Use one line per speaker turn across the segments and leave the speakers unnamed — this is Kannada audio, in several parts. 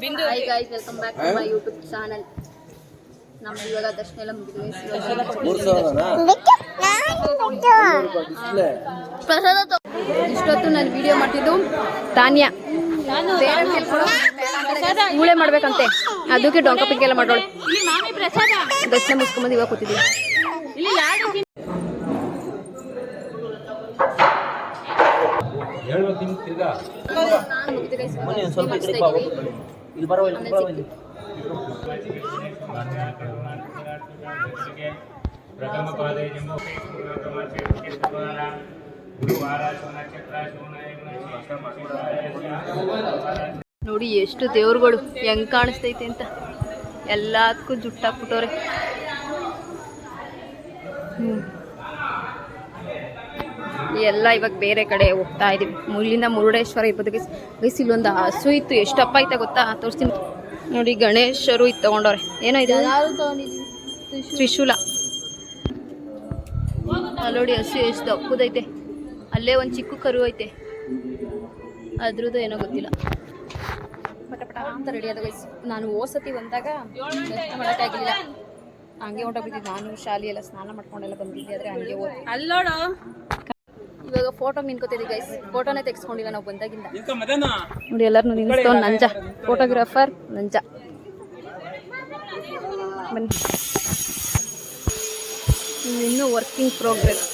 Hi guys, welcome back to my YouTube channel. ನಮ್ದು ಇವಾಗ ದರ್ಶನ ಎಲ್ಲ ಮುಗಿದಿದೆ. ಇಷ್ಟೊತ್ತು ನಾನು ವಿಡಿಯೋ ಮಾಡ್ತಿದ್ದು ತಾನ್ಯ ಮೂಳೆ ಮಾಡ್ಬೇಕಂತೆ, ಅದಕ್ಕೆ ಡೊಂಕ ಪಿಂಕ್ ಎಲ್ಲ ಮಾಡೋಳು. ದರ್ಶನ ಮುಗಿಸ್ಕೊಂಬಂದು ಇವಾಗ ಕೂತಿದ್ದೀವಿ. ನೋಡಿ ಎಷ್ಟು ದೇವ್ರುಗಳು ಹೆಂಗ್ ಕಾಣಿಸ್ತೈತೆ ಅಂತ, ಎಲ್ಲದಕ್ಕೂ ಜುಟ್ಟಾಕ್ಬಿಟ್ಟವ್ರೆ. ಎಲ್ಲ ಇವಾಗ ಬೇರೆ ಕಡೆ ಹೋಗ್ತಾ ಇದೀವಿ. ಇಲ್ಲಿಂದ ಮುರುಡೇಶ್ವರ ಇರ್ಬೋದು ಗೈಸ್. ಇಲ್ಲೊಂದು ಹಸು ಇತ್ತು, ಎಷ್ಟಪ್ಪ ಐತೆ ಗೊತ್ತಾ, ತೋರಿಸ್ತೀನಿ ನೋಡಿ. ಗಣೇಶರು ಇದು ತಗೊಂಡವ್ರೆ. ಏನೋ ಇದೆ ತ್ರಿಶೂಲ. ಅಲ್ಲಿ ನೋಡಿ ಹಸು ಎಷ್ಟು ದಪ್ಪದೈತೆ. ಅಲ್ಲೇ ಒಂದು ಚಿಕ್ಕ ಕರು ಐತೆ, ಅದ್ರದ್ದು ಏನೋ ಗೊತ್ತಿಲ್ಲ. ಪಟ ಪಟ ಅಂತ ರೆಡಿ ಆದ ಗೈಸ್. ನಾನು ಓಸತಿ ಬಂದಾಗ ದರ್ಶನ ಮಾಡೋಕ್ಕಾಗಿಲ್ಲ, ಹಂಗೆ ಹೊಂಟೋಗ್ಬಿಟ್ಟಿದ್ದೆ. ನಾನು ಶಾಲೆಯೆಲ್ಲ ಸ್ನಾನ ಮಾಡ್ಕೊಂಡೆಲ್ಲ ಬಂದಿದ್ದೆ, ಆದರೆ ಹಂಗೆ ಹೋಗಿ ಅಲ್ಲೋಡು. ಇವಾಗ ಫೋಟೋ ನಿಂತ್ಕೋತಿದ್ವಿ ಗೈಸ್. ಫೋಟೋನೇ ತೆಗೆಸ್ಕೊಂಡಿಲ್ಲ ನಾವು ಬಂದಾಗಿಂದ. ನೋಡಿ ಎಲ್ಲರೂ ನಿಂತ್ಕೊಂಡು ನಂಜ ಫೋಟೋಗ್ರಾಫರ್ ನಂಜ. ಬನ್ನಿ, ಇನ್ನೂ ವರ್ಕಿಂಗ್ ಪ್ರೋಗ್ರೆಸ್.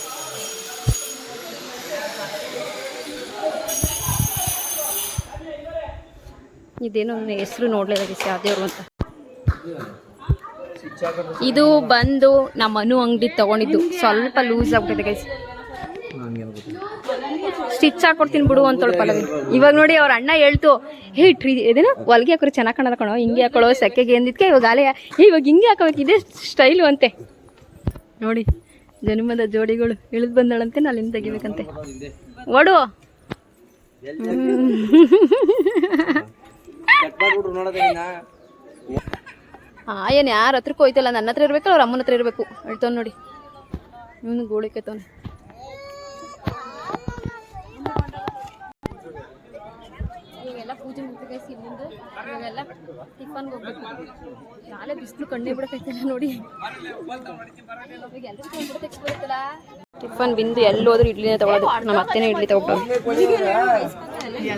ಇದೇನೋ ಹೆಸರು ನೋಡ್ಲಿಲ್ಲ ಗೈಸ್, ಯಾವ್ದೇವ್ರು ಅಂತ. ಇದು ಬಂದು ನಮ್ಮ ಮನು ಅಂಗಡಿ ತಗೊಂಡಿದ್ದು, ಸ್ವಲ್ಪ ಲೂಸ್ ಆಗ್ಬಿಟ್ಟಿದೆ ಗೈಸ್. ಸ್ಟಿಚ್ ಹಾಕೊಡ್ತೀನಿ ಬಿಡು ಅಂತ ಪಲ್ಲವಿ. ಇವಾಗ ನೋಡಿ ಅವ್ರ ಅಣ್ಣ ಹೇಳ್ತು, ಹೇ ಇದೇನು ಹೊಲ್ಗೆ ಹಾಕೋರು ಚೆನ್ನಾಗಿ ಕಾಣಲ್ಲ ಕಣೋ, ಹಿಂಗೆ ಹಾಕೊಳ್ಳೋ ಸೆಕೆಗೆ ಎಂದಿದ್ಕೆ ಇವಾಗ ಅಲೆ ಇವಾಗ ಹಿಂಗೆ ಹಾಕೋಬೇಕು, ಇದೇ ಸ್ಟೈಲು ಅಂತೆ. ನೋಡಿ ಜನ್ಮದ ಜೋಡಿಗಳು ಇಳಿದು ಬಂದಳಂತೆ, ಅಲ್ಲಿಂದ ತೆಗಿಬೇಕಂತೆ. ಓಡು. ಏನ್ ಯಾರ ಹತ್ರಕ್ಕೂ ಹೋಯ್ತಲ್ಲ, ನನ್ನ ಹತ್ರ ಇರ್ಬೇಕು, ಅವ್ರ ಅಮ್ಮನ ಹತ್ರ ಇರ್ಬೇಕು. ಹೇಳ್ತಾವ್ ನೋಡಿ, ಇವನು ಗೋಳಿಕೈತವನು. ಇವಾಗೆಲ್ಲ ಪೂಜೆ ಮುಗಿದ ಇಲ್ಲಿಂದ ಇವಾಗೆಲ್ಲ ಟಿಫನ್ಗೆ ಹೋಗ್ಬೇಕು. ನಾಳೆ ಬಿಸಿಲು ಕಣ್ಣೇ ಬಿಡಕೈತಲ್ಲ ನೋಡಿ. ಬರುತ್ತಲ್ಲ ಟಿಫನ್ ಬಿಂದು ಎಲ್ಲಿ ಹೋದ್ರು ಇಡ್ಲಿನೇ ತಗೊಳ್ಳೋದು. ನಮ್ಮ ಅತ್ತೆನೇ ಇಡ್ಲಿ ತಗೊಳ್ಳೋದು.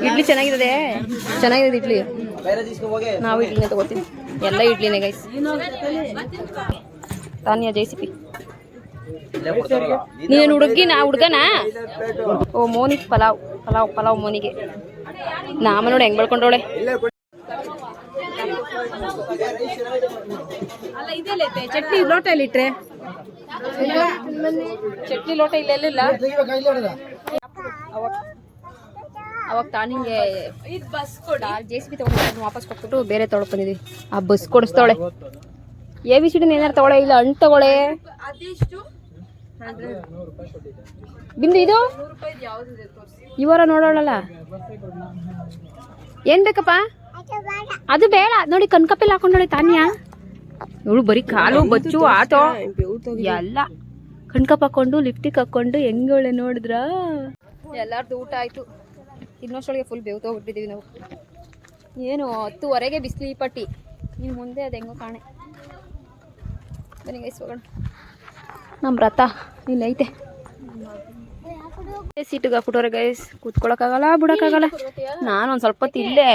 ಇಡ್ಲಿ ಚೆನ್ನಾಗಿದೆ ಇಡ್ಲಿ. ನಾವು ಇಡ್ಲಿನೇ ತಗೋತೀವಿ, ಎಲ್ಲ ಇಡ್ಲಿನೇ ಗೈಸ್. ತಾನ್ಯ ಜೈಸಿಪಿ. ನೀನು ಹುಡುಗಿ, ನಾ ಹುಡುಗನಾ? ಓ ಮೋನಿಗೆ ಪಲಾವ್ ಮೋನಿಗೆ. ನಾಮ ನೋಡಿ ಹೆಂಗ್ ಬೆಳ್ಕೊಂಡವಳೆ. ಚಟ್ನಿ ಲೋಟ ಇಲ್ಲಿಟ್ರೆ, ಚಟ್ನಿ ಲೋಟ ಇಲ್ಲೆಲ್ಲ. ಅವಾಗ ತಾನಿಗೆ ಜೆಸಿಬಿ ತಗೊಂಡು ವಾಪಸ್ ಕೊಟ್ಬಿಟ್ಟು ಬೇರೆ ತೊಗೊಳಕ್ ಬಂದಿದ್ವಿ. ಆ ಬಸ್ ಕೊಡಿಸ್ತಾವಳೆ. ABCD ಏನಾರು ತಗೊಳೆ, ಇಲ್ಲ ಹಣ್ಣು ತಗೊಳೆ. ಬಿಂದು ಇದು ಇವರ ನೋಡೋಳಲ್ಲ, ಏನ್ ಬೇಕಪ್ಪ? ಅದು ಬೇಡ ನೋಡಿ, ಕಣ್ಕಪ್ಪೆಲ್ಲ ಹಾಕೊಂಡೋಳೆ ತಾನ್ಯ. ಇವಳು ಬರೀ ಕಾಲು ಬಚ್ಚು ಆಟೋ ಎಲ್ಲ ಕಣ್ಕಪ್ಪ ಹಾಕೊಂಡು ಲಿಪ್ಟಿಕ್ ಹಾಕೊಂಡು ಹೆಂಗೋಳೆ ನೋಡಿದ್ರ. ಎಲ್ಲಾರ್ದು ಊಟ ಆಯ್ತು. ಇನ್ನೊಷ್ಟೊಳಗೆ ಫುಲ್ ಬೇವ್ತೋಗ್ಬಿಟ್ಟಿದೀವಿ ನಾವು. ಏನು 10:15 ಬಿಸಿಲು ಈ ಪಟ್ಟಿ. ಇನ್ನು ಮುಂದೆ ಅದು ಹೆಂಗೋ ಕಾಣೆ. ಬನ್ನಿ ಗೈಸ್ ಹೋಗೋಣ. ನಮ್ಮ ರಥ ಇಲ್ಲೈತೆ. ಸೀಟಿಗೆ ಹಾಕ್ಬಿಟ್ಟವ್ರೆ ಗೈಸ್, ಕೂತ್ಕೊಳಕ್ಕಾಗಲ್ಲ ಬಿಡೋಕ್ಕಾಗಲ್ಲ. ನಾನು ಒಂದು ಸ್ವಲ್ಪ ಹೊತ್ತು ಇಲ್ಲೇ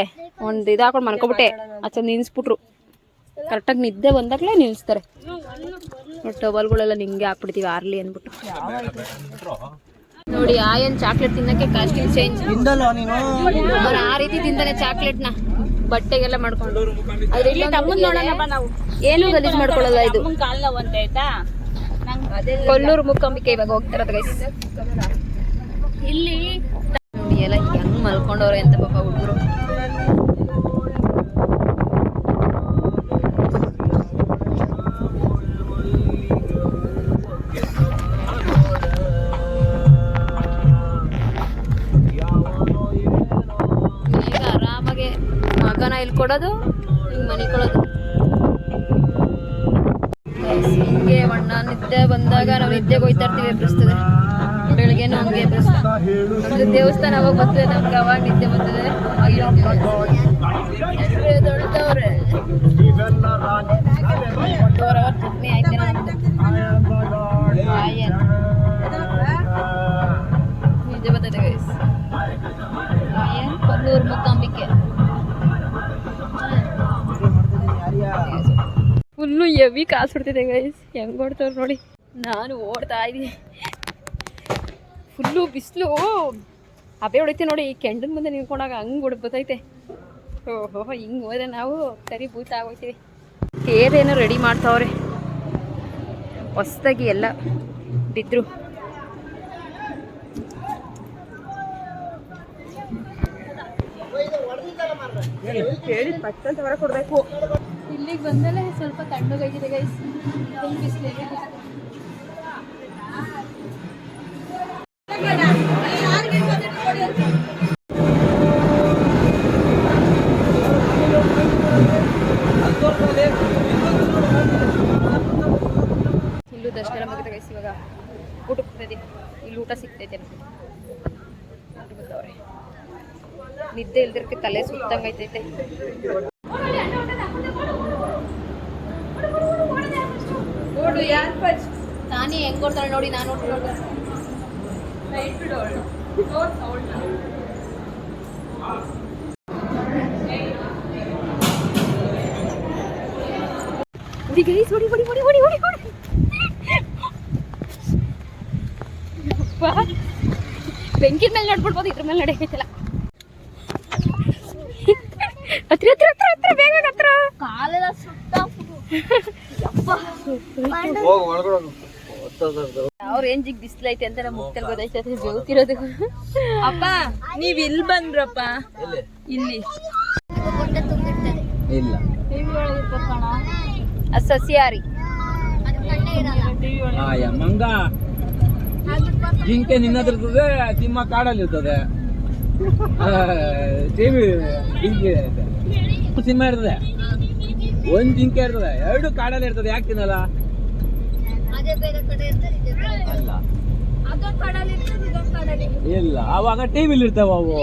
ಒಂದು ಇದು ಹಾಕೊಂಡು ಮನ್ಕೊಬಿಟ್ಟೆ. ಆಚೆ ನಿಲ್ಲಿಸ್ಬಿಟ್ರು. ಕರೆಕ್ಟಾಗಿ ನಿದ್ದೆ ಬಂದಾಗಲೇ ನಿಲ್ಲಿಸ್ತಾರೆ. ಟವಲ್ಗಳೆಲ್ಲ ನಿಂಗೆ ಹಾಕ್ಬಿಡ್ತೀವಿ ಆರ್ಲಿ ಅಂದ್ಬಿಟ್ಟು. ನೋಡಿ ಆಯನ್ ಚಾಕ್ಲೇಟ್ ತಿನ್ನಕ್ಕೆ ಕಾಸ್ಟ್ಯೂಮ್ ಚೇಂಜ್. ಅವ್ರು ಆ ರೀತಿ ತಿಂದಾನೆ ಚಾಕ್ಲೇಟ್ನ ಬಟ್ಟೆಗೆಲ್ಲ ಮಾಡ್ಕೊಂಡು. ಏನು ಗಲೀಜ್ ಮಾಡ್ಕೊಳ್ಳಲ್ಲ. ಇದು ಕೊಲ್ಲೂರು ಮೂಕಾಂಬಿಕೆ ಇವಾಗ ಹೋಗ್ತಾರದು ಗೈಸ್. ಇಲ್ಲಿ ನೋಡಿ ಎಲ್ಲ ಹೆಂಗ್ ಮಲ್ಕೊಂಡವ್ರೆ ಅಂತ ಪಾಪ ಹುಡುಗರು. ಈಗ ಆರಾಮಾಗೆ ಮಗನ ಇಲ್ಲಿ ಕೊಡೋದು, ಹಿಂಗ್ ಮನೆ ಕೊಡೋದು. ಹಿಂಗೆ ಅಣ್ಣ ನಿದ್ದೆ ಬಂದಾಗ ನಾವು ನಿದ್ದೆಗೆ ಹೋಯ್ತಾ ಇರ್ತೀವಿ, ಎಬ್ಬಿಸ್ತದೆ. ಬೆಳಗ್ಗೆನೂ ಹಂಗೆ ಎಬ್ಬಿಸ್ತದೆ. ದೇವಸ್ಥಾನ ಅವಾಗ ಬರ್ತದೆ ನಮ್ಗೆ, ಅವಾಗ ನಿದ್ದೆ ಬರ್ತದೆ. ಫುಲ್ಲು ಹೆವಿ ಕಾಸು ಬಿಡ್ತಿದೆ ಗೈಸ್. ಹೆಂಗೆ ಓಡ್ತವ್ರು ನೋಡಿ. ನಾನು ಓಡ್ತಾ ಇದ್ದೀನಿ. ಫುಲ್ಲು ಬಿಸಿಲು ಹಬೆ ಹೊಡಿತೀವಿ ನೋಡಿ. ಕೆಂಡದ ಮುಂದೆ ನಿಂತ್ಕೊಂಡಾಗ ಹಂಗೆ ಹೊಡ್ಬತ್ತೈತೆ. ಓಹೋ ಹಿಂಗೆ ಹೋದ್ರೆ ನಾವು ಸರಿ ಭೂತ ಆಗೋಯ್ತೀವಿ. ತೇರೇನೋ ರೆಡಿ ಮಾಡ್ತಾವ್ರೆ ಹೊಸ್ದಾಗಿ. ಎಲ್ಲ ಬಿದ್ರು. ಕೊಡಬೇಕು. ಇಲ್ಲಿಗೆ ಬಂದಮೇಲೆ ಸ್ವಲ್ಪ ತಣ್ಣಗಾಗಿದೆ ಗೈಸ್. ಬಿಸಿಲಿಗೆ ಇಲ್ಲೂ ದರ್ಶನ ಮುಗಿದ ಗೈಸ್. ಇವಾಗ ಊಟ ಹೋಗ್ತದೆ. ಇಲ್ಲಿ ಊಟ ಸಿಗ್ತೈತೆ ನಮಗೆ. ನಿದ್ದೆ ಇಲ್ದಿರಕ್ಕೆ ತಲೆ ಸುತ್ತಂಗೈತೈತೆ. ನಾನೇ ಹೆಂಗ್ ಕೊಡ್ತಾಳೆ ನೋಡಿ. ನಾನು ಬೆಂಕಿ ಮೇಲೆ ನಡ್ಬಿಡ್ಬೋದು. ಇದ್ರ ಮೇಲೆ ನಡೆಯಲ್ಲ. ಹತ್ರ ಹತ್ರ ಹತ್ರ ಹತ್ರ ಬೇಗ ಹತ್ರ. ಕಾಲೆಲ್ಲ ಅವ್ರ ರೇಂಜಿಗೆ ಬಿಸಿಲೈತೆ ಅಂತ ನಮ್ಮ ಮುಕ್ತಲ್ ಗೊತ್ತೈತೆ. ಜೋತಿರೋದು. ಅಪ್ಪ ನೀವ್ ಇಲ್ಲಿ ಬಂದ್ರಪ್ಪ. ಇಲ್ಲಿ ಸಸ್ಯಾಹಾರಿ
ಮಂಗ ಜಿಂಕೆ ನಿನ್ನದಿರ್ತದೆ. ತಿಮ್ಮ ಕಾಡಲ್ಲಿ ಇರ್ತದೆ. ಟಿವಿ ಜಿಂಕೆ ಸಿನಿಮಾ ಇರ್ತದೆ. ಒಂದ್ ಜಿಂಕೆ ಇರ್ತದೆ. ಎರಡು ಕಾಡಲ್ಲಿ ಇರ್ತದೆ. ಯಾಕೆ ತಿನ್ನಲ್ಲ? ಇಲ್ಲ ಅವಾಗ ಟಿವಿಲಿ ಇರ್ತಾವ ಅವು.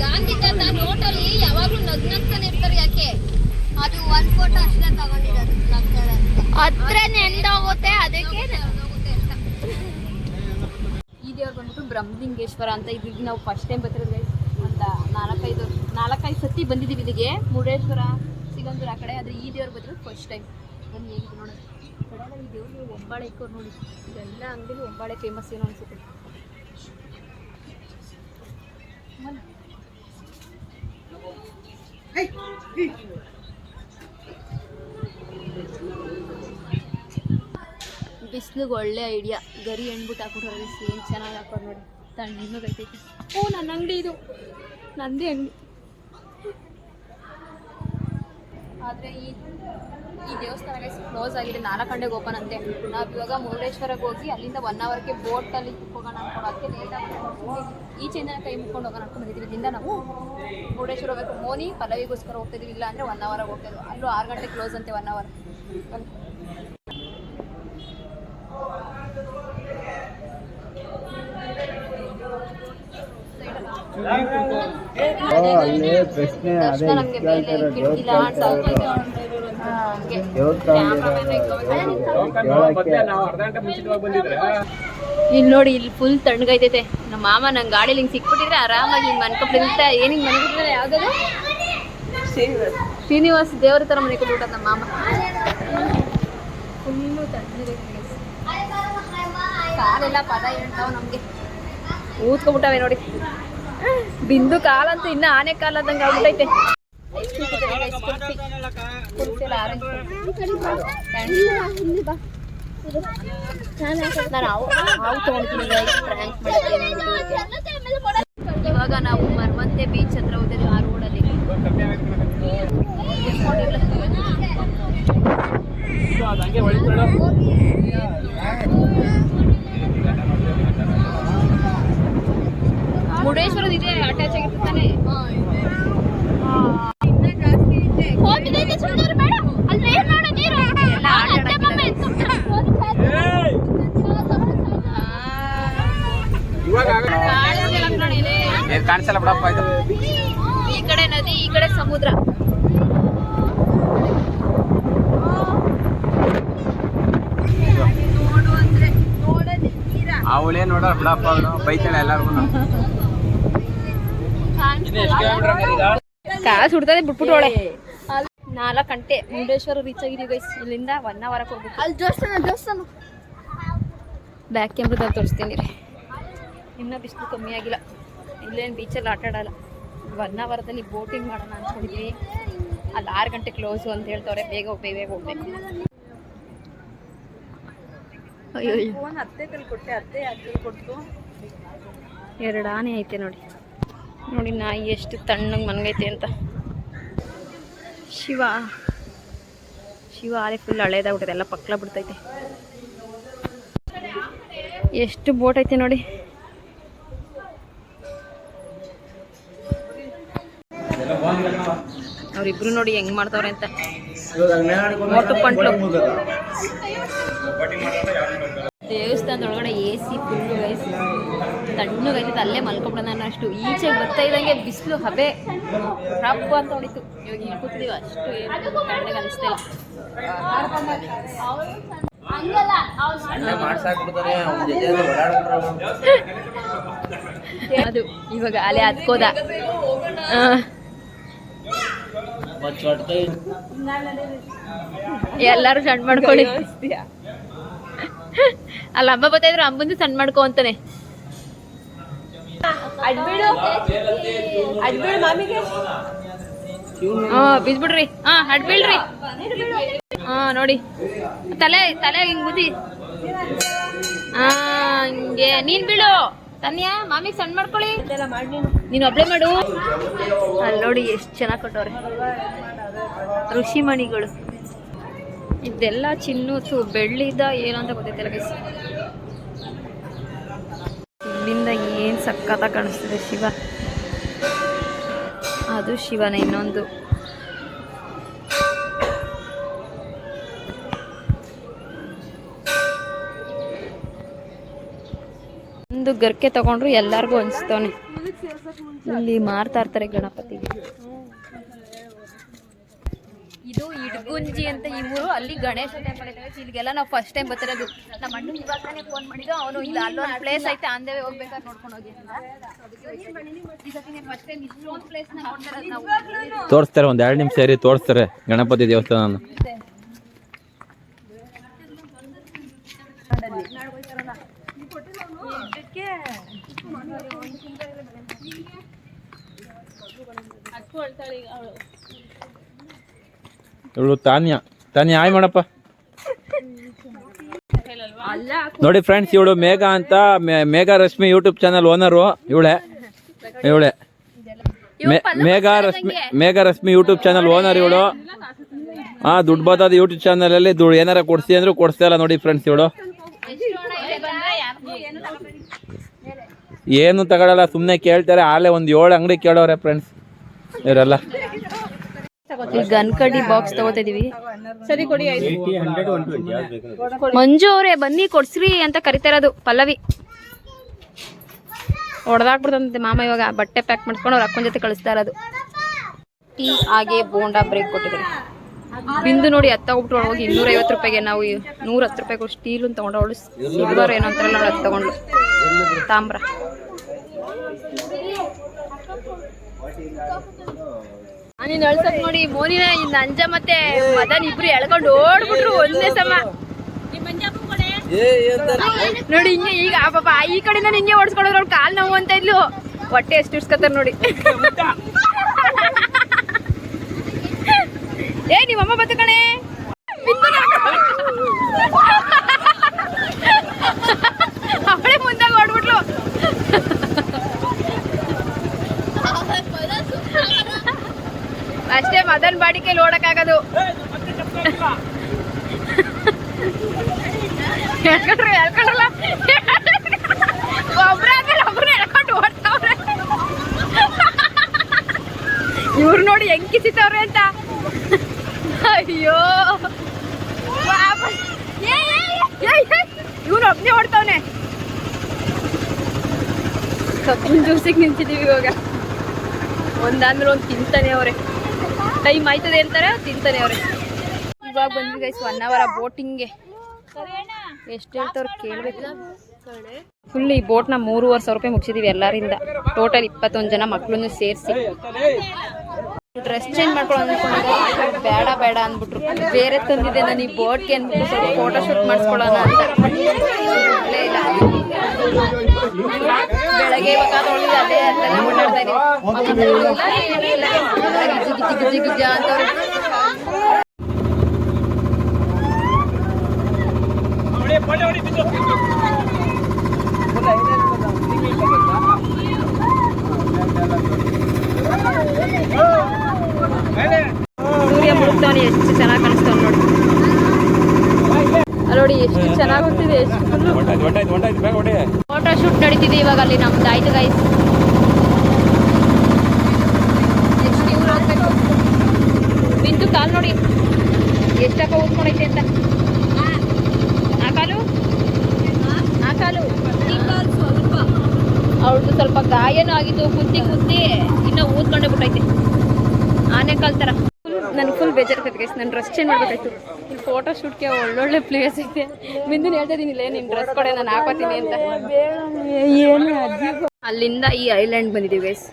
ಗಾಂಧಿ ತಾತ ನೋಟಲ್ಲಿ ಯಾವಾಗ್ಲೂ ನಗ್ನಗ್ತಾನೆ ಇರ್ತಾರೆ. ಯಾಕೆ? ಅದು ಒಂದ್ ಫೋಟೋ ಅಷ್ಟೇ ತಗೊಂಡಿರೋದು. ಹತ್ರ ನೆಂದೋಗುತ್ತೆ. ಅದಕ್ಕೆ ಈ ದೇವ್ರು ಬಂದ್ಬಿಟ್ಟು ಬ್ರಹ್ಮಲಿಂಗೇಶ್ವರ ಅಂತ. ಇಲ್ಲಿಗೆ ನಾವು ಫಸ್ಟ್ ಟೈಮ್ ಬರ್ತಿರೋದು ಗೈಸ್. ಅಂತ ನಾಲ್ಕೈದು ಸತಿ ಬಂದಿದ್ದೀವಿ ಇಲ್ಲಿಗೆ. ಮುರುಡೇಶ್ವರ, ಸಿಗಂದೂರು ಆ ಕಡೆ. ಆದರೆ ಈ ದೇವ್ರು ಬಂದಿರೋದು ಫಸ್ಟ್ ಟೈಮ್. ಬನ್ನಿ ಹೇಗಿದೆ ನೋಡೋದು. ಕಡೆಲ್ಲ ಈ ದೇವ್ರು ಒಂಬಾಳೆ ಇಕ್ಕೋರು ನೋಡಿ. ಇದೆಲ್ಲ ಅಂಗಡಿಲಿ ಒಂಬಾಳೆ ಫೇಮಸ್ ಏನೋ ಅನ್ಸುತ್ತೆ. ಬಿಸಿಲಿಗೆ ಒಳ್ಳೆ ಐಡಿಯಾ. ಗರಿ ಎಣ್ಬಿಟ್ಟು ಹಾಕ್ಬಿಟ್ರೆ ಏನು ಚೆನ್ನಾಗಿ ಹಾಕೋರು ನೋಡಿ. ತಣ್ಣಗೈತೈತಿ. ಓ ನನ್ನ ಅಂಗಡಿ ಇದು. ನಂದೇ ಅಂಗಡಿ. ಆದರೆ ಈ ದೇವಸ್ಥಾನ ಕ್ಲೋಸ್ ಆಗಿದೆ. 4 ಗಂಟೆಗೆ ಓಪನ್ ಅಂತೆ. ನಾವು ಇವಾಗ ಮುರುಡೇಶ್ವರಕ್ಕೆ ಹೋಗಿ ಅಲ್ಲಿಂದ 1 ಅವರ್ಗೆ ಬೋಟಲ್ಲಿ ಹೋಗೋಣ ಅನ್ಕೊಂಡು ಅದಕ್ಕೆ ಲೇಟಾಗಿ ಈಚೆಯಿಂದ ಕೈ ಮುಕ್ಕೊಂಡು ಹೋಗೋಣ ಅನ್ಕೊಂಡು ಬಂದಿದ್ದೀವಿ. ಇಲ್ಲಿಂದ ನಾವು ಮುರುಡೇಶ್ವರ ಹೋಗ್ಬೇಕು. ಮೋನಿ ಪಲ್ಲವಿಗೋಸ್ಕರ ಹೋಗ್ತಿದ್ದೀವಿ. ಇಲ್ಲ ಅಂದರೆ 1 ಅವರಾಗಿ ಹೋಗ್ತಿದ್ವಿ. ಅಲ್ಲೂ 6 ಗಂಟೆಗೆ ಕ್ಲೋಸ್ ಅಂತೆ. 1 ಅವರ್. ದರ್ಶನ ನಮಗೆ ಮೇಲೆ ಕಿಟಕಿಲ ಇಲ್ಲಿ ನೋಡಿ. ಇಲ್ಲಿ ಫುಲ್ ತಣ್ಣಗೈತೈತೆ. ನಮ್ಮ ಮಾಮ ನಂಗೆ ಗಾಡಿಲಿ ಹಿಂಗೆ ಸಿಕ್ಬಿಟ್ಟಿದ್ರೆ ಆರಾಮಾಗಿ ಹಿಂಗೆ ಮನ್ಕೊಬಿಟ್ಟಿರುತ್ತೆ. ಏನು ಹಿಂಗೆ ಮನ್ಕೊಬಿಟ್ಟಿದ್ರೆ ಯಾವುದಾದ್ರು ಶ್ರೀನಿವಾಸ ದೇವ್ರ ಥರ ಮನೆ ಕೊಟ್ಬಿಟ್ಟ ನಮ್ಮ ಮಾಮ. ಫುಲ್ಲು ತಣ್ಣಗೈತೆ. ಕಾಲೆಲ್ಲ ಪದ ಹೇಳ್ತಾವ ನಮಗೆ. ಊದ್ಕೊಬಿಟ್ಟವೆ ನೋಡಿ. ಬಿಂದು ಕಾಲಂತೂ ಇನ್ನು ಆನೆ ಕಾಲದಂಗೆ ಆಗ್ಬಿಟ್ಟೈತೆ. ಇವಾಗ ನಾವು ಮರವಂತೆ ಬೀಚ್ ಹತ್ರ ಹೋಗ್ತಿದ್ವಿ. ಆ ರೋಡಲ್ಲಿ ಮುರುಡೇಶ್ವರದ ಇದೆ ಅಟ್ಯಾಚ್ ಆಗಿರ್ತಾನೆ.
ಏನ್ ಕಾಣಿಸಲ್ಲ ಬಿಡಪ್ಪ ಇದು.
ಈ ಕಡೆ ನದಿ, ಈ ಕಡೆ ಸಮುದ್ರ.
ಅವಳೇ ನೋಡ ಬಿಡಪ್ಪ, ಅವಳು ಬೈತಾಳೆ ಎಲ್ಲಾರ್ಗು.
ಕಾಸು ಹುಡ್ತದೆ ಬಿಟ್ಬಿಟ್ಟು ಒಳ್ಳೆ 4 ಗಂಟೆ ಮುರುಡೇಶ್ವರ ರೀಚ್ ಆಗಿದೀವಿ ಗೈಸ್. ಇಲ್ಲಿಂದ 1 ಅವರ್ ಹೋಗ್ಬೇಕು. ಅಲ್ಲಿ ದೇವಸ್ಥಾನ ಬ್ಯಾಕ್ ಕ್ಯಾಮ್ರದಲ್ಲಿ ತೋರಿಸ್ತೀನಿ ರೀ. ಇನ್ನೂ ಬಿಸಿಲು ಕಮ್ಮಿ ಆಗಿಲ್ಲ. ಇಲ್ಲೇನು ಬೀಚಲ್ಲಿ ಆಟ ಆಡಲ್ಲ. 1 ಅವರ್ದಲ್ಲಿ ಬೋಟಿಂಗ್ ಮಾಡೋಣ ಅನ್ಕೊಂಡಿದ್ವಿ. ಅಲ್ಲಿ 6 ಗಂಟೆ ಕ್ಲೋಸು ಅಂತ ಹೇಳ್ತವ್ರೆ. ಬೇಗ ಹೋಗ್ಬೇಕು. ಅಯ್ಯೋ, 2 ಆನೆ ಐತೆ ನೋಡಿ. ನಾಯಿ ಎಷ್ಟು ತಣ್ಣಗೆ ಮನ್ಗೈತೆ ಅಂತ. ಶಿವ ಆಲೆ ಫುಲ್ ಹಳೇದಾಗ್ಬಿಟ್ಟದೆ, ಎಲ್ಲ ಪಕ್ಲ ಬಿಡ್ತೈತೆ. ಎಷ್ಟು ಬೋಟ್ ಐತೆ ನೋಡಿ. ಅವ್ರಿಬ್ರು ನೋಡಿ ಹೆಂಗ್ ಮಾಡ್ತವ್ರೆ ಅಂತ. ಮೋಟು ಪಂಟ್ಲು ದೇವಸ್ಥಾನದೊಳಗಡೆ AC ಫುಲ್ಲು ಗೈಸ್. ತಣ್ಣಗೈತೆ, ಅಲ್ಲೇ ಮಲ್ಕೊಬಿಡೋಣ ನಾನು. ಅಷ್ಟು ಈಚೆಗೆ ಬರ್ತಾ ಇದ್ದಂಗೆ ಬಿಸಿಲು ಹಬೆ ರಬ್ಬ ಅಂತ ಹೊಡಿತು. ಇವಾಗ ಇಲ್ಲಿ ಕೂತೀವಿ, ಅಷ್ಟು ಏನು ತಣ್ಣಗೆ ಅನಿಸ್ತಿಲ್ಲ. ಅದು ಇವಾಗ ಅಲೆ ಹತ್ಕೋದ. ಎಲ್ಲಾರು ಸಣ್ಣ ಮಾಡ್ಕೊಳ್ಳಿ. ಅಲ್ಲ ಅಮ್ಮ ಬರ್ತಾಯಿದ್ರು, ಅಮ್ಮಂದು ಸಣ್ಣ ಮಾಡ್ಕೊ ಅಂತಾನೆ. ಬೀಸ್ಬಿಡ್ರಿ. ಅಡ್ಬೀಳ್ರಿ. ನೋಡಿ ತಲೆ ಹಿಂಗ್ ಬುದ್ಧಿ. ಹಿಂಗೆ ನೀನ್ ಬೀಳು ತನ್ಯ. ಮಾಮಿಗೆ ಸಣ್ಣ ಮಾಡ್ಕೊಳ್ಳಿ. ನೀನು ಒಬ್ಳೆ ಮಾಡು. ಅಲ್ಲಿ ನೋಡಿ ಎಷ್ಟು ಚೆನ್ನಾಗಿ ಕೊಟ್ಟವ್ರೆ ಋಷಿಮಣಿಗಳು. ಇದೆಲ್ಲ ಚಿನ್ನೂತು ಬೆಳ್ಳಿದ ಏನು ಅಂತ ಗೊತ್ತೈತಿಲ್ಲ ಗೈಸ್. ಇಲ್ಲಿಂದ ಏನು ಸಕ್ಕತ್ತಾಗಿ ಕಾಣಿಸ್ತದೆ ಶಿವ. ಅದು ಶಿವನ ಇನ್ನೊಂದು. ಒಂದು ಗರ್ಕೆ ತಗೊಂಡ್ರು ಎಲ್ಲಾರ್ಗು ಅನ್ಸ್ತವನೆ. ಇಲ್ಲಿ ಮಾರ್ತಾ ಇರ್ತಾರೆ ಗಣಪತಿಗೆ. ಇದು ಇಡ್ಗುಂಜಿ ಅಂತ ಈ ಊರು. ಅಲ್ಲಿ ಗಣೇಶ ಟೆಂಪಲ್ ಐತೆ. ಇಲ್ಲಿಗೆಲ್ಲ ನಾವು ಫಸ್ಟ್ ಟೈಮ್ ಬರ್ತಿರೋದು. ನಮ್ಮ ಅಣ್ಣ ಇವಾಗ ತಾನೇ ಫೋನ್ ಮಾಡಿದ್ದು. ಅವನು ಇಲ್ಲ ಅಲ್ಲೊಂದು ಪ್ಲೇಸ್ ಐತೆ, ಅಂದೇವೆ ಹೋಗ್ಬೇಕಾದ್ರೆ ನೋಡ್ಕೊಂಡು ಹೋಗಿ. ಫಸ್ಟ್ ಟೈಮ್ ಇಷ್ಟೊಂದು ಪ್ಲೇಸ್ ನೋಡ್ತಾರೆ ನಾವು.
ತೋರಿಸ್ತಾರೆ, ಒಂದ್ 2 ನಿಮಿಷ ಸೇರಿ ತೋರಿಸ್ತಾರೆ ಗಣಪತಿ ದೇವಸ್ಥಾನ. ಇವಳು ತಾನ್ಯ ಹಾಯ್ ಮಾಡಪ್ಪ. ನೋಡಿ ಫ್ರೆಂಡ್ಸ್, ಇವಳು ಮೇಘಾ ಅಂತ, Megha Rashmi YouTube channel owner ಇವಳೆ. Megha Rashmi YouTube channel owner ಇವಳು. ದುಡ್ಡು ಬರ್ತದ ಯೂಟ್ಯೂಬ್ ಚಾನಲ್ ಅಲ್ಲಿ. ದುಡ್ಡು ಏನಾರ ಕೊಡ್ಸಿ ಅಂದ್ರು ಕೊಡ್ಸ್ತಾ ಇಲ್ಲ ನೋಡಿ ಫ್ರೆಂಡ್ಸ್. ಇವಳು ಏನು ತಗೊಳಲ್ಲ, ಸುಮ್ಮನೆ ಕೇಳ್ತಾರೆ. ಆಲೆ ಒಂದು 7 ಅಂಗಡಿ ಕೇಳೋರೆ ಫ್ರೆಂಡ್ಸ್ ಇವರೆಲ್ಲ.
ಗನ್ಕಡಿ ಬಾಕ್ಸ್ ತಗೋತಿದೀವಿ. ಸರಿ ಕೊಡಿ. ಮಂಜು ಅವರೇ ಬನ್ನಿ ಕೊಡ್ಸ್ರಿ ಅಂತ ಕರಿತಾ ಇರೋದು. ಪಲ್ಲವಿ ಹೊಡೆದಾಕ್ಬಿಡ್ತಂತೆ ಮಾಮ. ಇವಾಗ ಬಟ್ಟೆ ಪ್ಯಾಕ್ ಮಾಡ್ಕೊಂಡು ಅವ್ರ ಅಕ್ಕನ ಜೊತೆ ಕಳಿಸ್ತಾ ಇರೋದು. ಟೀ ಹಾಗೆ ಬೋಂಡಾ ಬ್ರೇಕ್ ಕೊಟ್ಟಿದ್ದಾರೆ. ಬಿಂದು ನೋಡಿ ಹತ್ತೋಗ್ಬಿಟ್ಟು ಹೋಗಿ 250 ರೂಪಾಯಿಗೆ. ನಾವು 110 ರೂಪಾಯಿಗೆ ಸ್ಟೀಲ್ ಅಂತ ತಗೊಂಡವಳು. ಸಿಲ್ವರ್ ಏನೋ ಅಂತಾರಲ್ಲ, ಅವಳು ಅದು ತಗೊಂಡ್ಳು. ತಾಮ್ರ. ನೀನ್ ಅಳ್ಸಕ್ ನೋಡಿ ಮೋನಿನ ನಂಜ ಮತ್ತೆ ಮದನ್ ಇಬ್ರು ಎಳ್ಕೊಂಡು ಓಡ್ಬಿಟ್ರು ಒಂದೇ ಸಮ ನೋಡಿ. ಹಿಂಗೆ ಈಗ ಪಾಪ ಈ ಕಡೆಯಿಂದ ಹಿಂಗೆ ಓಡಿಸ್ಕೊಂಡ್ರು. ಅವ್ಳು ಕಾಲ್ ನೋವು ಅಂತ ಇದ್ಲು. ಹೊಟ್ಟೆ ಎಷ್ಟು ಇಡ್ಸ್ಕೊತಾರ ನೋಡಿ. ನಿಮ್ಮಮ್ಮ ಬತ್ತ ಕಣೆ. ಅವಳೇ ಮುಂದಾಗ ಓಡ್ಬಿಟ್ಲು. ಅಷ್ಟೇ ಮದನ್ ಬಾಡಿಕೆ ಓಡಕ್ಕಾಗದು. ಎಳ್ಕೊಂಡ್ರಲ್ಲ ಒಬ್ರು ಎಳ್ಕೊಂಡು ಓಡ್ತಾವ್ರೆ. ಇವ್ರು ನೋಡಿ ಹೆಂಗ್ ಕಿಸಿತವ್ರೆ ಅಂತ. ಅಯ್ಯೋ ಇವನು ಒಬ್ನೇ ಓಡ್ತಾವನೆ. ಕಬ್ಬಿನ ಜ್ಯೂಸಿಗೆ ನಿಂತಿದ್ದೀವಿ ಇವಾಗ. ಒಂದಾದ್ಮೇಲೆ ಒಂದು ತಿಂತಾನೆ ಅವ್ರೆ. ಟೈಮ್ ಆಯ್ತದೆ ಅಂತಾರೆ, ತಿಂತಾನೆ ಅವ್ರೆ. ಇವಾಗ ಬಂದ್ವಿ ಗೈಸ್ 1 ಅವರ್ ಬೋಟಿಂಗ್ಗೆ. ಎಷ್ಟು ಹೇಳ್ತವ್ರು ಕೇಳಬೇಕು. ಫುಲ್ ಈ ಬೋಟ್ನ 3,500 ರೂಪಾಯಿ ಮುಗಿಸಿದೀವಿ ಎಲ್ಲರಿಂದ. ಟೋಟಲ್ 21 ಜನ ಮಕ್ಕಳನ್ನು ಸೇರಿಸಿ. ಡ್ರೆಸ್ ಚೇಂಜ್ ಮಾಡ್ಕೊಳ್ಳೋ ಅಂದ್ಕೊಂಡಿದ್ದೆ, ಬೇಡ ಬೇಡ ಅಂದ್ಬಿಟ್ರು. ಬೇರೆ ತಂದಿದ್ದೆ ನಾನು ಈ ಬೋಟ್ಗೆ ಅಂದ್ಬಿಟ್ಟು ಸ್ವಲ್ಪ ಫೋಟೋ ಶೂಟ್ ಮಾಡಿಸ್ಕೊಳ್ಳೋಣ ಅಂತ. ಇಲ್ಲ ಬೆಳಗ್ಗೆ ಇವಾಗ ತೊಳೆದು ಅದೇ ಅದೆಲ್ಲ ಓಡಾಡ್ತಾ ಇದೀವಿ. ಗಿಜ್ಜ ಅಂತವ್ರು. ಸೂರ್ಯ ಮುಳುಗ್ತಾವನೆ, ಎಷ್ಟು ಚೆನ್ನಾಗಿ ಕಾಣಿಸ್ತಾವ ನೋಡಿ. ನೋಡಿ ಎಷ್ಟು ಚೆನ್ನಾಗಿ ಹೋಗ್ತಿದೆ. ಫೋಟೋ ಶೂಟ್ ನಡೀತಿದೆ ಇವಾಗ ಅಲ್ಲಿ ನಮ್ದು. ಆಯ್ತು ಗೈಸ್, ಎಷ್ಟು ಇವ್ರು ಹೋಗ್ಬೇಕು. ಬಿಂದು ಕಾಲು ನೋಡಿ ಎಷ್ಟಪ್ಪ ಊದ್ಕೊಂಡೈತೆ ಅಂತ. ಆ ಕಾಲು ಅವಳದು ಸ್ವಲ್ಪ ಗಾಯನೂ ಆಗಿದ್ದು, ಕುತ್ತಿ ಇನ್ನೂ ಊದ್ಕೊಂಡೇ ಬಿಟ್ಟೈತೆ ಆನೆ ಕಾಲ್ ಥರ. ನನಗೆ ಫುಲ್ ಬೇಜಾರಾಗ್ತೈತೆ ಗೈಸ್. ನಾನು ಡ್ರೆಸ್ ಚೇಂಜ್ ಮಾಡ್ಬೇಕಾಯ್ತು. ಇಲ್ಲಿ ಫೋಟೋ ಶೂಟ್ಗೆ ಒಳ್ಳೊಳ್ಳೆ ಪ್ಲೇಸ್ ಐತೆ. ಬಿಂದುನ ಹೇಳ್ತಾ ಇದೀನಿಲ್ಲ, ನಿನ್ನ ಡ್ರೆಸ್ ಕೊಡೆ ನಾನು ಹಾಕೋತೀನಿ ಅಂತ. ಅಲ್ಲಿಂದ ಈ ಐಲ್ಯಾಂಡ್ ಬಂದಿದ್ದೀವಿ ಗೈಸ್.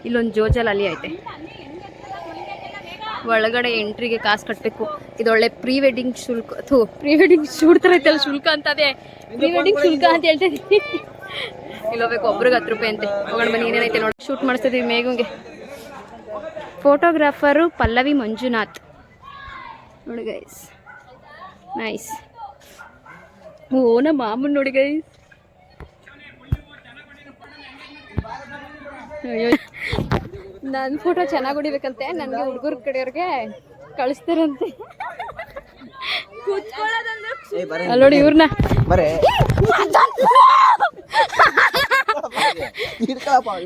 ಇಲ್ಲೊಂದು ಜೋಜಲ್ ಅಲ್ಲಿ ಐತೆ. ಒಳಗಡೆ ಎಂಟ್ರಿಗೆ ಕಾಸು ಕಟ್ಟಬೇಕು. ಇದೊಳ್ಳೆ ಪ್ರೀ ವೆಡ್ಡಿಂಗ್ ಶುಲ್ಕ. ಪ್ರೀ ವೆಡ್ಡಿಂಗ್ ಶೂಟ್ ಥರ ಐತಲ್ಲ, ಶುಲ್ಕ ಅಂತ. ಅದೇ ಪ್ರೀ ವೆಡ್ಡಿಂಗ್ ಶುಲ್ಕ ಅಂತ ಹೇಳ್ತಾ ಇದ್ದೀನಿ. ಇಲ್ಲಿ ಹೋಗ್ಬೇಕು, ಒಬ್ರಿಗೆ 10 ರೂಪಾಯಿ ಅಂತೆ. ಹೋಗೋಣ ಬನ್ನಿ, ಏನೇನೈತೆ ನೋಡಿ. ಶೂಟ್ ಮಾಡಿಸ್ತಿದ್ದೀವಿ ಮೇಘಂಗೆ. ಫೋಟೋಗ್ರಾಫರು ಪಲ್ಲವಿ ಮಂಜುನಾಥ್ ನೋಡಿ ಗೈಸ್. ನೈಸ್. ಓ ನಮ್ಮ ಮಾಮೂನ್ ನೋಡಿ ಗೈಸ್. ಅಯ್ಯೋ, ನನ್ನ ಫೋಟೋ ಚೆನ್ನಾಗಿ ಹೊಡಿಬೇಕಂತೆ. ನನಗೆ ಹುಡುಗರ ಕಡೆಯವ್ರಿಗೆ ಕಳಿಸ್ತಾರಂತೆ. ನೋಡಿ ಇವ್ರನ್ನ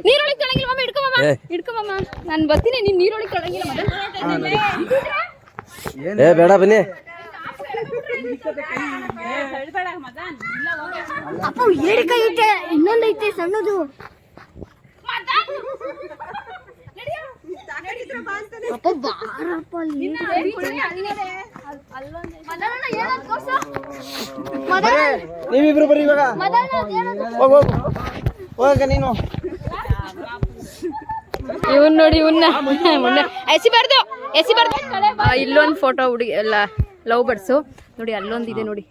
ನೀರೊಳಗೆ ಕಳಂಗಿಲ್ಲ ಮಮ್ಮ. ಹಿಡ್ಕೊಮ್ಮ, ನಾನು ಬರ್ತೀನಿ. ನೀನ್ ನೀರೊಳಗೆ ಕಳಂಗಿಲ್ಲ
ಬೇಡ ಬನ್ನಿ.
ಅಪ್ಪ ಏರಿಕೆ ಐತೆ, ಇನ್ನೊಂದೈತೆ ಸಣ್ಣದು. ಅಪ್ಪ ಬಾರಪ್ಪ,
ನೀವಿಬ್ರು ಬರ್ರಿ ಇವಾಗ. ಹೋಗ ನೀನು.
ಇವನ್ ನೋಡಿ, ಇವನ್ನ ಎಸಿಬಾರ್ದು. ಇಲ್ಲೊಂದು ಫೋಟೋ ಹುಡುಗಿ ಎಲ್ಲ ಲವ್ ಬರ್ಡ್ಸು ನೋಡಿ. ಅಲ್ಲೊಂದಿದೆ ನೋಡಿ.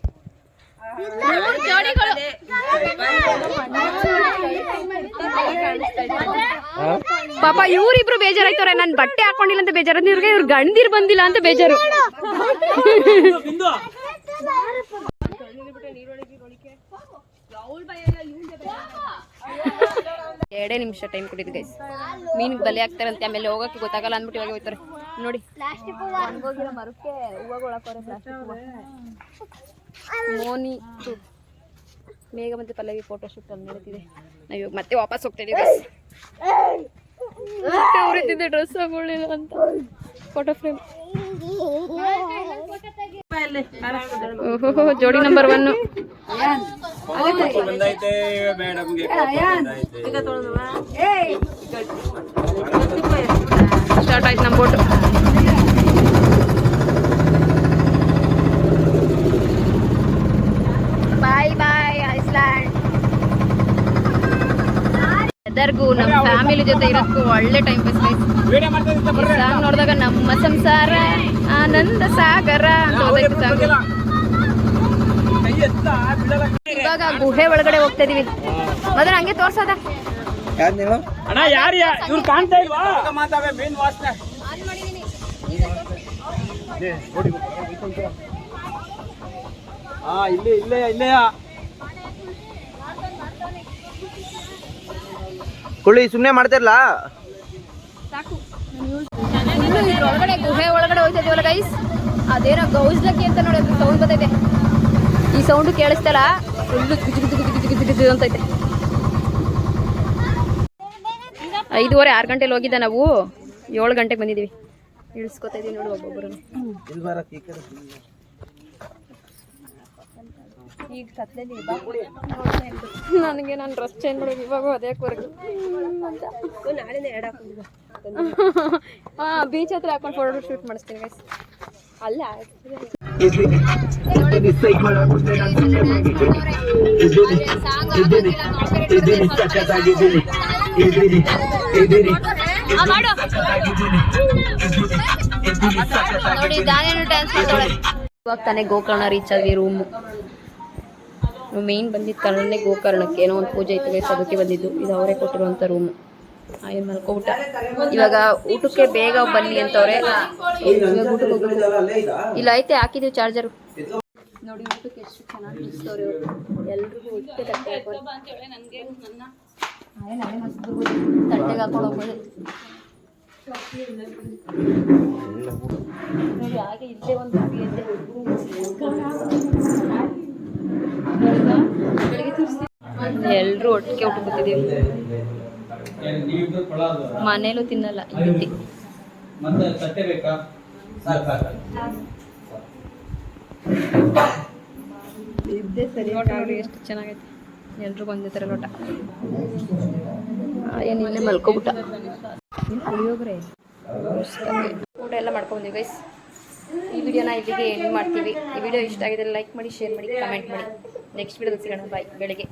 ಪಾಪ ಇವ್ರಿಬ್ರು ಬೇಜಾರಾಯ್ತವ್ರೆ. ನಾನು ಬಟ್ಟೆ ಹಾಕೊಂಡಿಲ್ಲ ಅಂತ ಬೇಜಾರ, ಇವ್ರಿಗೆ ಇವ್ರು ಗಂಡಿರ್ ಬಂದಿಲ್ಲ ಅಂತ ಬೇಜಾರು. ಎರಡೇ ನಿಮಿಷ ಟೈಮ್ ಕೊಟ್ಟಿದ್ದು ಗೈಸ್. ಮೀನಿಗೆ ಬಲೆ ಹಾಕ್ತಾರಂತೆ, ಆಮೇಲೆ ಹೋಗಕ್ಕೆ ಗೊತ್ತಾಗಲ್ಲ ಅಂದ್ಬಿಟ್ಟು ಇವಾಗ ಹೋಗ್ತಾರೆ ನೋಡಿ. ಒಣಗೋಗಿರೋ ಮರಕ್ಕೆ ಹೂವಗೊಳಕೋರೆ ಪ್ಲಾಸ್ಟಿಕ್ ಹೂವ. ಮೋನಿ ಮೇಘ ಮತ್ತೆ ಪಲ್ಲವಿ ಫೋಟೋ ಶೂಟ್ ಅಲ್ಲಿ ನಡೀತಿದೆ. ನಾವು ಇವಾಗ ಮತ್ತೆ ವಾಪಸ್ ಹೋಗ್ತಾ ಇದೀವಿ ಗೈಸ್. ಮತ್ತೆ ಉರಿತಿದ್ದೆ ಡ್ರೆಸ್ ಹಾಕೊಳ್ಳಿಲ್ಲ ಅಂತ. Photo frame. ಓಹೋ, ಜೋಡಿ ನಂಬರ್ 1. ಸ್ಟಾರ್ಟ್ ಆಯ್ತು ನಮ್ಮ ಬೋಟ್. ಬಾಯ್ ಬಾಯ್ ಐಸ್ಲ್ಯಾಂಡ್. ಎಲ್ಲರಿಗೂ ನಮ್ಮ ಫ್ಯಾಮಿಲಿ ಜೊತೆ ಇರೋದಕ್ಕೂ ಒಳ್ಳೆ ಟೈಮ್ ಪಾಸ್ ಆಯ್ತು. ಸಾಂಗ್ ನೋಡಿದಾಗ ನಮ್ಮ ಸಂಸಾರ ಆನಂದ ಸಾಗರ ಅಂತ ಹೋದೈತೆ ಸಾಂಗ್. ಇವಾಗ ಗುಹೆ ಒಳಗಡೆ ಹೋಗ್ತಾ ಇದೀವಿ. ಮೊದಲು ಹಂಗೆ ತೋರ್ಸೋದ.
ಕುಳ್ಳಿ ಸುಮ್ಮನೆ ಮಾಡ್ತಿರ್ಲಾ.
ಒಳಗಡೆ ಗುಹೆ ಒಳಗಡೆ ಹೋಗ್ತಾ ಇದೀವಲ್ಲ ಗೈಸ್. ಅದೇನೋ ಗೌಜ್ಲಕ್ಕಿ ಅಂತ ನೋಡಿ, ಸೌಂಡ್ ಬರ್ತೈತೆ. ಈ ಸೌಂಡ್ ಕೇಳಿಸ್ತಲ್ಲ, ಫುಲ್ಲು ಗಿಜು ಅಂತೈತೆ. 5:30 6 ಗಂಟೆಲಿ ಹೋಗಿದ್ದ. ನಾವು 7 ಗಂಟೆಗೆ ಬಂದಿದ್ದೀವಿ. ಇಳಿಸ್ಕೊತಾ ಇದೀವಿ ನೋಡಿ ಒಬ್ಬೊಬ್ಬರು. ನನಗೆ ನಾನು ಡ್ರೆಸ್ ಚೇಂಜ್ ಮಾಡೋದು ಇವಾಗ ಅದೇ ಕೂರ್ಗೆ ಹಾಂ ಬೀಚ್ ಹತ್ರ ಹಾಕೊಂಡು ಫೋಟೋ ಶೂಟ್ ಮಾಡಿಸ್ತೀನಿ ಗೈಸ್ ಅಲ್ಲ ನೋಡಿ ಇವಾಗ ತಾನೇ ಗೋಕರ್ಣ ರೀಚ್ ಆದ್ವಿ ರೂಮು ಮೇನ್ ಬಂದಿದ್ದು ಕಾರಣನೇ ಗೋಕರ್ಣಕ್ಕೆ ಏನೋ ಒಂದು ಪೂಜೆ ಇತ್ತು ಗೈಸ್ ಅದಕ್ಕೆ ಬಂದಿದ್ದು ಇದು ಅವರೇ ಕೊಟ್ಟಿರುವಂಥ ರೂಮು ಏನು ಮಲ್ಕೊಬಿಟ್ಟ ಇವಾಗ ಊಟಕ್ಕೆ ಬೇಗ ಬನ್ನಿ ಅಂತವ್ರೆ ಇವಾಗ ಊಟಕ್ಕೆ ಹೋಗ್ಬೇಕು ಇಲ್ಲ ಐತೆ ಹಾಕಿದೀವಿ ಚಾರ್ಜರು ನೋಡಿ ಊಟಕ್ಕೆ ಎಷ್ಟು ಚೆನ್ನಾಗಿ ಇಸ್ತವ್ರೆ ಎಲ್ರಿಗೂ ಹೊಟ್ಟೆ ತಟ್ಟೆ ಹಾಕೊಂಡು ತಟ್ಟೆಗೆ ಹಾಕೊಂಡು ಹೋಗ್ಬೋದು ನೋಡಿ ಹಾಗೆ ಇಲ್ಲೇ ಒಂದು ಎಲ್ಲರೂ ಒಟ್ಟಿಗೆ ಊಟ ಕೂತಿದ್ದೀವಿ ಮನೇಲೂ ತಿನ್ನಲ್ಲ ಇಲ್ಲಿ ನೋಡಿ ಎಷ್ಟು ಚೆನ್ನಾಗೈತೆ ಎಲ್ರಿಗೂ ಒಂದೇ ಥರ ಲೋಟ ಏನು ಇಲ್ಲೇ ಮಲ್ಕೊಬಿಟ್ಟ ಪುಳಿಯೋಗರೆ ಊಟ ಎಲ್ಲ ಮಾಡ್ಕೊಂಡ್ವಿ ಗೈಸ್ ಈ ವಿಡಿಯೋನ ಇಲ್ಲಿಗೆ ಎಂಡ್ ಮಾಡ್ತೀವಿ ಈ ವಿಡಿಯೋ ಇಷ್ಟ ಆಗಿದ್ರೆ ಲೈಕ್ ಮಾಡಿ ಶೇರ್ ಮಾಡಿ ಕಮೆಂಟ್ ಮಾಡಿ ನೆಕ್ಸ್ಟ್ ವಿಡಿಯೋದಲ್ಲಿ ಸಿಗೋಣ ಬಾಯ್ ಬೆಳಗ್ಗೆ